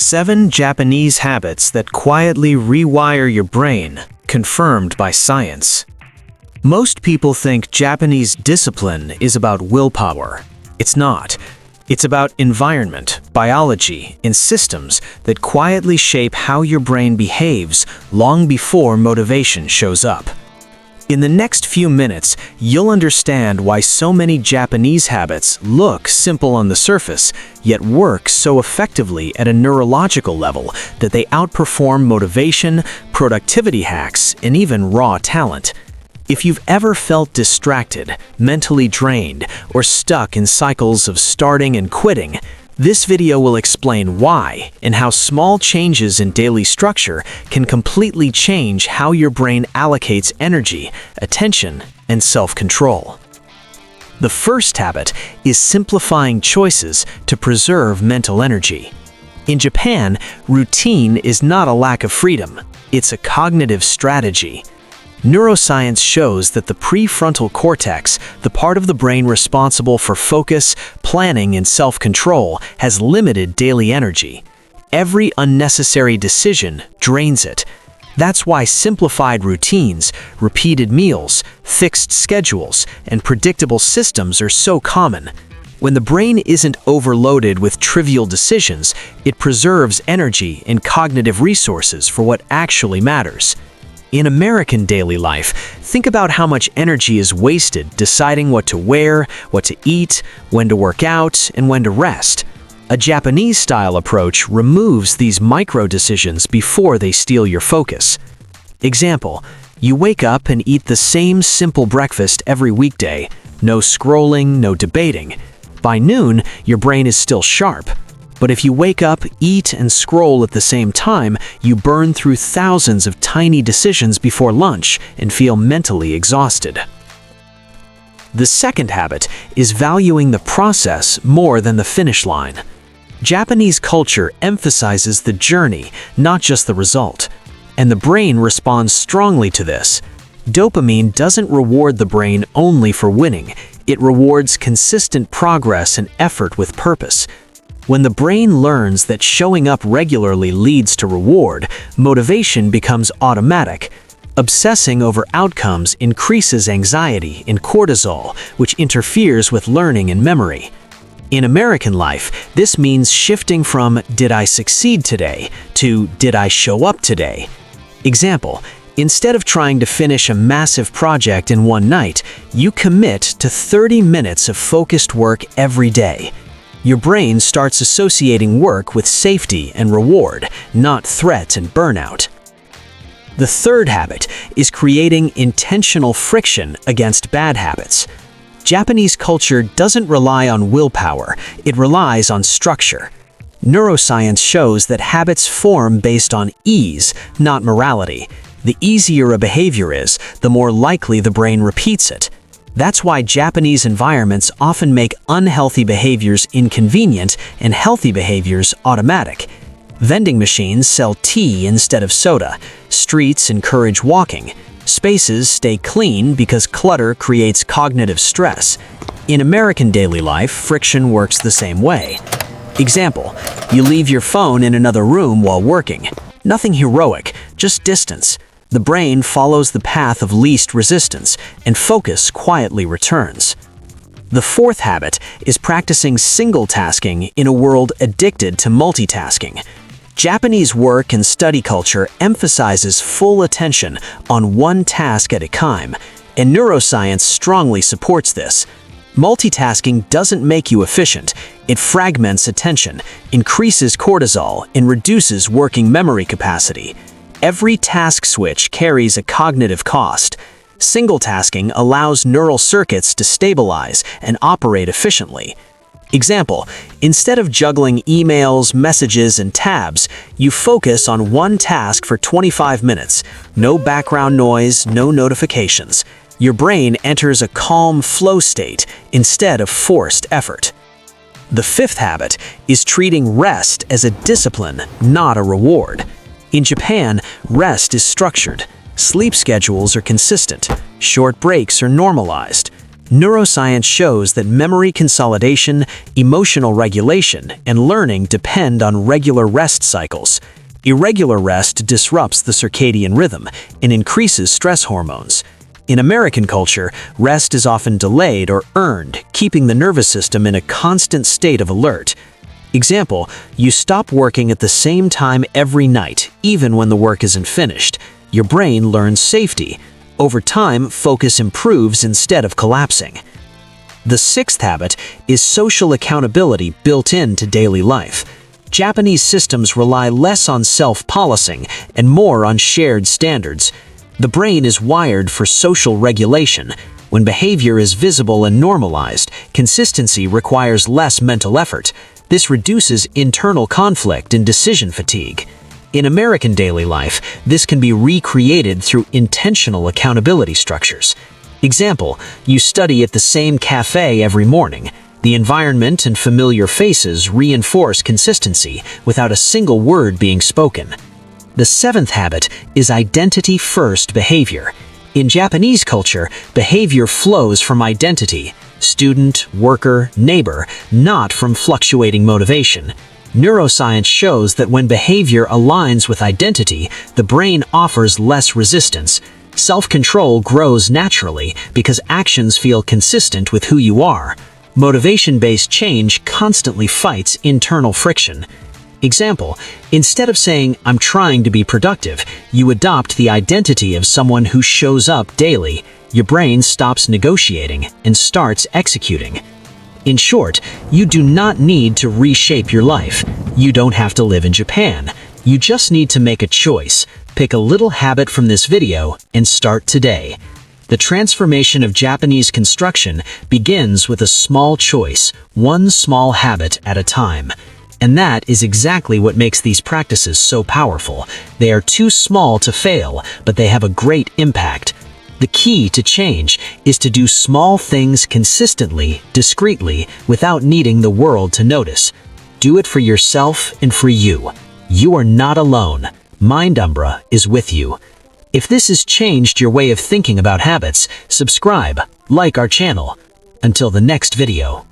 7 Japanese habits that quietly rewire your brain, confirmed by science. Most people think Japanese discipline is about willpower. It's not. It's about environment, biology, and systems that quietly shape how your brain behaves long before motivation shows up. In the next few minutes, you'll understand why so many Japanese habits look simple on the surface, yet work so effectively at a neurological level that they outperform motivation, productivity hacks, and even raw talent. If you've ever felt distracted, mentally drained, or stuck in cycles of starting and quitting, this video will explain why and how small changes in daily structure can completely change how your brain allocates energy, attention, and self-control. The first habit is simplifying choices to preserve mental energy. In Japan, routine is not a lack of freedom, it's a cognitive strategy. Neuroscience shows that the prefrontal cortex, the part of the brain responsible for focus, planning, and self-control, has limited daily energy. Every unnecessary decision drains it. That's why simplified routines, repeated meals, fixed schedules, and predictable systems are so common. When the brain isn't overloaded with trivial decisions, it preserves energy and cognitive resources for what actually matters. In American daily life, think about how much energy is wasted deciding what to wear, what to eat, when to work out, and when to rest. A Japanese-style approach removes these micro-decisions before they steal your focus. Example, you wake up and eat the same simple breakfast every weekday. No scrolling, no debating. By noon, your brain is still sharp. But if you wake up, eat, and scroll at the same time, you burn through thousands of tiny decisions before lunch and feel mentally exhausted. The second habit is valuing the process more than the finish line. Japanese culture emphasizes the journey, not just the result. And the brain responds strongly to this. Dopamine doesn't reward the brain only for winning. It rewards consistent progress and effort with purpose. When the brain learns that showing up regularly leads to reward, motivation becomes automatic. Obsessing over outcomes increases anxiety and cortisol, which interferes with learning and memory. In American life, this means shifting from "did I succeed today" to "did I show up today?" Example, instead of trying to finish a massive project in one night, you commit to 30 minutes of focused work every day. Your brain starts associating work with safety and reward, not threat and burnout. The third habit is creating intentional friction against bad habits. Japanese culture doesn't rely on willpower, it relies on structure. Neuroscience shows that habits form based on ease, not morality. The easier a behavior is, the more likely the brain repeats it. That's why Japanese environments often make unhealthy behaviors inconvenient and healthy behaviors automatic. Vending machines sell tea instead of soda. Streets encourage walking. Spaces stay clean because clutter creates cognitive stress. In American daily life, friction works the same way. Example, you leave your phone in another room while working. Nothing heroic, just distance. The brain follows the path of least resistance, and focus quietly returns. The fourth habit is practicing single-tasking in a world addicted to multitasking. Japanese work and study culture emphasizes full attention on one task at a time, and neuroscience strongly supports this. Multitasking doesn't make you efficient. It fragments attention, increases cortisol, and reduces working memory capacity. Every task switch carries a cognitive cost. Single tasking allows neural circuits to stabilize and operate efficiently. Example, instead of juggling emails, messages, and tabs, you focus on one task for 25 minutes. No background noise, no notifications. Your brain enters a calm flow state instead of forced effort. The fifth habit is treating rest as a discipline, not a reward. In Japan, rest is structured. Sleep schedules are consistent. Short breaks are normalized. Neuroscience shows that memory consolidation, emotional regulation, and learning depend on regular rest cycles. Irregular rest disrupts the circadian rhythm and increases stress hormones. In American culture, rest is often delayed or earned, keeping the nervous system in a constant state of alert. Example, you stop working at the same time every night, even when the work isn't finished. Your brain learns safety. Over time, focus improves instead of collapsing. The sixth habit is social accountability built into daily life. Japanese systems rely less on self-policing and more on shared standards. The brain is wired for social regulation. When behavior is visible and normalized, consistency requires less mental effort. This reduces internal conflict and decision fatigue. In American daily life, this can be recreated through intentional accountability structures. Example, you study at the same cafe every morning. The environment and familiar faces reinforce consistency without a single word being spoken. The seventh habit is identity-first behavior. In Japanese culture, behavior flows from identity, student, worker, neighbor, not from fluctuating motivation. Neuroscience shows that when behavior aligns with identity, the brain offers less resistance. Self-control grows naturally because actions feel consistent with who you are. Motivation-based change constantly fights internal friction. Example, instead of saying, "I'm trying to be productive," you adopt the identity of someone who shows up daily. Your brain stops negotiating and starts executing. In short, you do not need to reshape your life. You don't have to live in Japan. You just need to make a choice. Pick a little habit from this video and start today. The transformation of Japanese construction begins with a small choice, one small habit at a time. And that is exactly what makes these practices so powerful. They are too small to fail, but they have a great impact. The key to change is to do small things consistently, discreetly, without needing the world to notice. Do it for yourself and for you. You are not alone. MindUmbra is with you. If this has changed your way of thinking about habits, subscribe, like our channel. Until the next video.